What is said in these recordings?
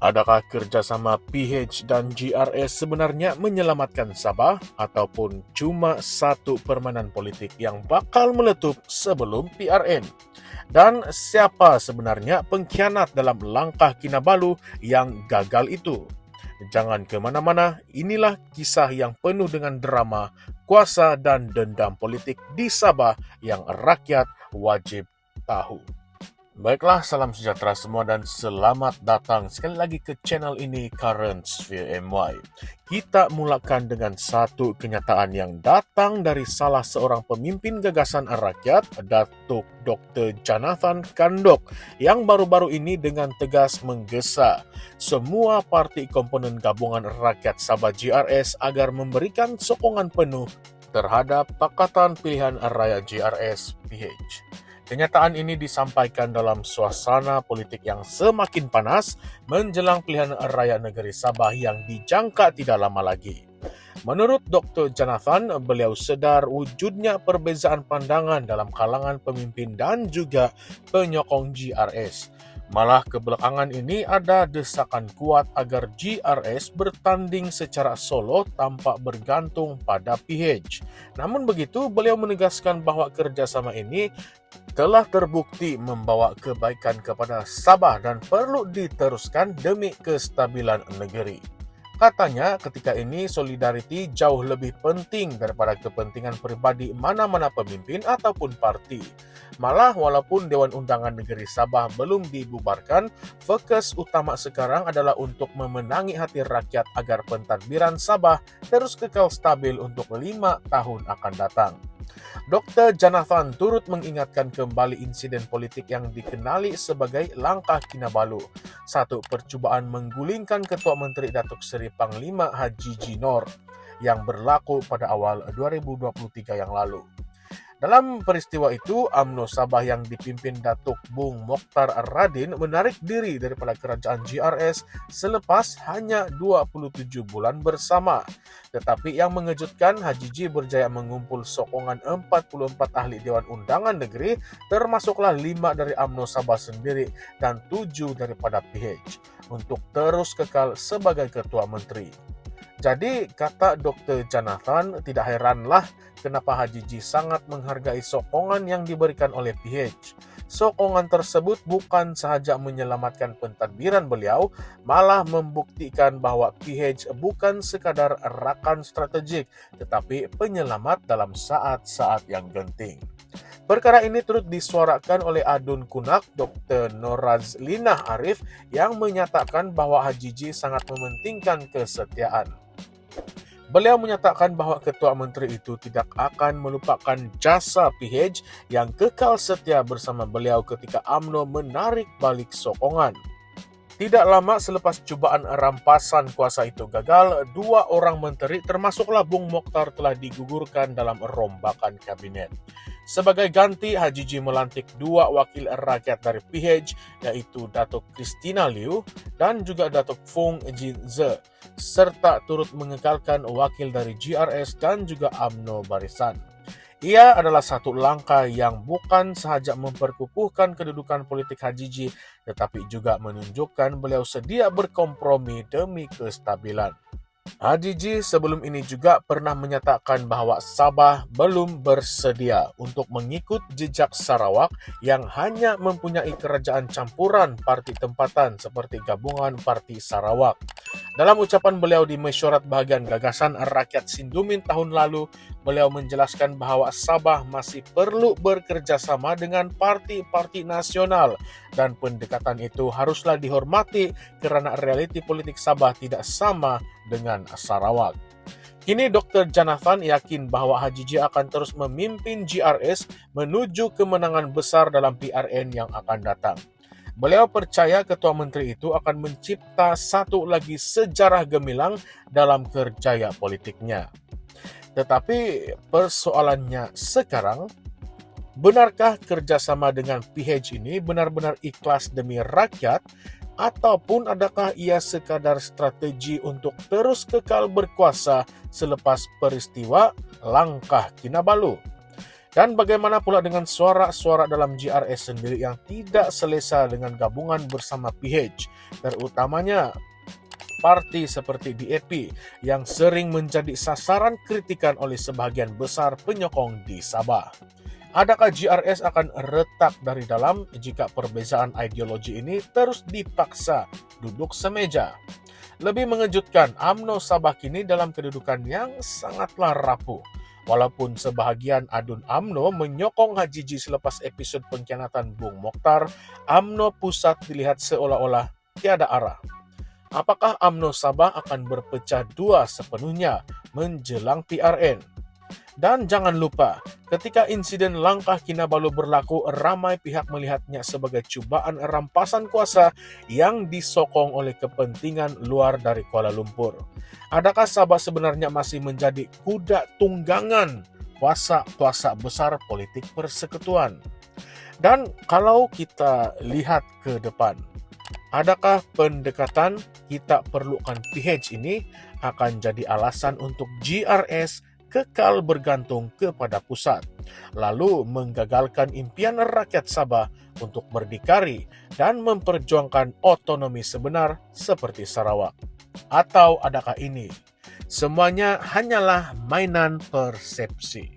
Adakah kerjasama PH dan GRS sebenarnya menyelamatkan Sabah ataupun cuma satu permainan politik yang bakal meletup sebelum PRN? Dan siapa sebenarnya pengkhianat dalam langkah Kinabalu yang gagal itu? Jangan kemana-mana, inilah kisah yang penuh dengan drama, kuasa dan dendam politik di Sabah yang rakyat wajib tahu. Baiklah, salam sejahtera semua dan selamat datang sekali lagi ke channel ini Currents VMY. Kita mulakan dengan satu kenyataan yang datang dari salah seorang pemimpin gagasan rakyat, Datuk Dr. Jonathan Kandok, yang baru-baru ini dengan tegas menggesa semua parti komponen gabungan rakyat Sabah GRS agar memberikan sokongan penuh terhadap Pakatan Pilihan Raya GRS PH. Kenyataan ini disampaikan dalam suasana politik yang semakin panas menjelang pilihan raya negeri Sabah yang dijangka tidak lama lagi. Menurut Dr. Jonathan, beliau sedar wujudnya perbezaan pandangan dalam kalangan pemimpin dan juga penyokong GRS. Malah kebelakangan ini ada desakan kuat agar GRS bertanding secara solo tanpa bergantung pada PH. Namun begitu, beliau menegaskan bahwa kerjasama ini telah terbukti membawa kebaikan kepada Sabah dan perlu diteruskan demi kestabilan negeri. Katanya, ketika ini solidariti jauh lebih penting daripada kepentingan pribadi mana-mana pemimpin ataupun parti. Malah, walaupun Dewan Undangan Negeri Sabah belum dibubarkan, fokus utama sekarang adalah untuk memenangi hati rakyat agar pentadbiran Sabah terus kekal stabil untuk 5 tahun akan datang. Dr. Jonathan turut mengingatkan kembali insiden politik yang dikenali sebagai langkah Kinabalu, satu percubaan menggulingkan Ketua Menteri Datuk Seri Panglima Haji Jinor yang berlaku pada awal 2023 yang lalu. Dalam peristiwa itu, UMNO Sabah yang dipimpin Datuk Bung Mokhtar Radin menarik diri daripada kerajaan GRS selepas hanya 27 bulan bersama. Tetapi yang mengejutkan, Haji Ji berjaya mengumpul sokongan 44 ahli Dewan Undangan Negeri, termasuklah 5 dari UMNO Sabah sendiri dan 7 daripada PH, untuk terus kekal sebagai Ketua Menteri. Jadi, kata Dr. Jonathan, tidak heranlah kenapa Haji Ji sangat menghargai sokongan yang diberikan oleh PH. Sokongan tersebut bukan sahaja menyelamatkan pentadbiran beliau, malah membuktikan bahwa PH bukan sekadar rakan strategik, tetapi penyelamat dalam saat-saat yang genting. Perkara ini turut disuarakan oleh Adun Kunak, Dr. Norazlinah Arif, yang menyatakan bahwa Haji Ji sangat mementingkan kesetiaan. Beliau menyatakan bahwa Ketua Menteri itu tidak akan melupakan jasa PH yang kekal setia bersama beliau ketika UMNO menarik balik sokongan. Tidak lama selepas cubaan rampasan kuasa itu gagal, 2 orang menteri termasuklah Bung Mokhtar telah digugurkan dalam rombakan kabinet. Sebagai ganti, Haji Ji melantik 2 wakil rakyat dari PH, yaitu Datuk Christina Liu dan juga Datuk Fung Jin Ze, serta turut mengekalkan wakil dari GRS dan juga UMNO Barisan. Ia adalah satu langkah yang bukan sahaja memperkukuhkan kedudukan politik Haji Ji, tetapi juga menunjukkan beliau sedia berkompromi demi kestabilan. Haji Ji sebelum ini juga pernah menyatakan bahwa Sabah belum bersedia untuk mengikut jejak Sarawak yang hanya mempunyai kerajaan campuran parti tempatan seperti gabungan Parti Sarawak. Dalam ucapan beliau di Mesyuarat Bahagian Gagasan Rakyat Sindumin tahun lalu, beliau menjelaskan bahwa Sabah masih perlu bekerjasama dengan parti-parti nasional dan pendekatan itu haruslah dihormati kerana realiti politik Sabah tidak sama dengan Sarawak. Kini Dr. Jonathan yakin bahwa Haji Ji akan terus memimpin GRS menuju kemenangan besar dalam PRN yang akan datang. Beliau percaya Ketua Menteri itu akan mencipta satu lagi sejarah gemilang dalam kerjaya politiknya. Tetapi persoalannya sekarang, benarkah kerjasama dengan PH ini benar-benar ikhlas demi rakyat, ataupun adakah ia sekadar strategi untuk terus kekal berkuasa selepas peristiwa langkah Kinabalu? Dan bagaimana pula dengan suara-suara dalam GRS sendiri yang tidak selesa dengan gabungan bersama PH, terutamanya parti seperti DAP yang sering menjadi sasaran kritikan oleh sebagian besar penyokong di Sabah. Adakah GRS akan retak dari dalam jika perbezaan ideologi ini terus dipaksa duduk semeja? Lebih mengejutkan, UMNO Sabah kini dalam kedudukan yang sangatlah rapuh. Walaupun sebahagian adun UMNO menyokong Haji G selepas episode pengkhianatan Bung Mokhtar, UMNO pusat dilihat seolah-olah tiada arah. Apakah UMNO Sabah akan berpecah dua sepenuhnya menjelang PRN? Dan jangan lupa, ketika insiden langkah Kinabalu berlaku, ramai pihak melihatnya sebagai cubaan rampasan kuasa yang disokong oleh kepentingan luar dari Kuala Lumpur. Adakah Sabah sebenarnya masih menjadi kuda tunggangan kuasa besar politik persekutuan? Dan kalau kita lihat ke depan, adakah pendekatan kita perlukan PH ini akan jadi alasan untuk GRS kekal bergantung kepada pusat, lalu menggagalkan impian rakyat Sabah untuk berdikari dan memperjuangkan otonomi sebenar seperti Sarawak? Atau adakah ini semuanya hanyalah mainan persepsi?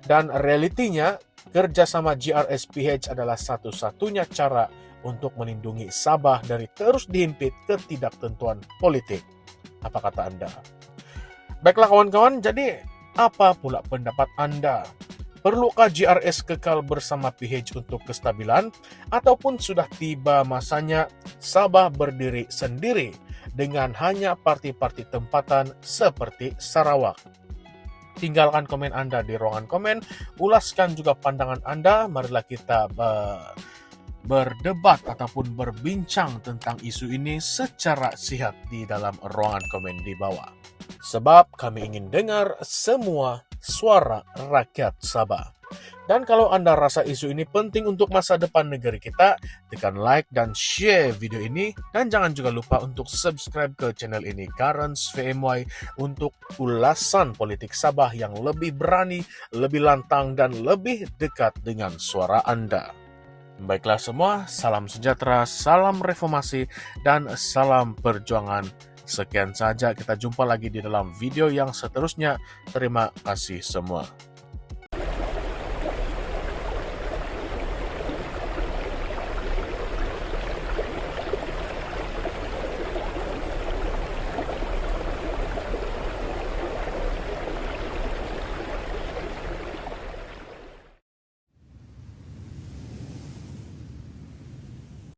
Dan realitinya, kerjasama GRS PH adalah satu-satunya cara untuk melindungi Sabah dari terus dihimpit ketidaktentuan politik. Apa kata Anda? Baiklah kawan-kawan, jadi apa pula pendapat Anda? Perlukah GRS kekal bersama PH untuk kestabilan? Ataupun sudah tiba masanya Sabah berdiri sendiri dengan hanya parti-parti tempatan seperti Sarawak? Tinggalkan komen Anda di ruangan komen, ulaskan juga pandangan Anda. Marilah kita berdebat ataupun berbincang tentang isu ini secara sehat di dalam ruangan komen di bawah. Sebab kami ingin dengar semua suara rakyat Sabah. Dan kalau Anda rasa isu ini penting untuk masa depan negeri kita, tekan like dan share video ini. Dan jangan juga lupa untuk subscribe ke channel ini, Karens VMY, untuk ulasan politik Sabah yang lebih berani, lebih lantang, dan lebih dekat dengan suara Anda. Baiklah semua, salam sejahtera, salam reformasi, dan salam perjuangan. Sekian saja, kita jumpa lagi di dalam video yang seterusnya. Terima kasih semua.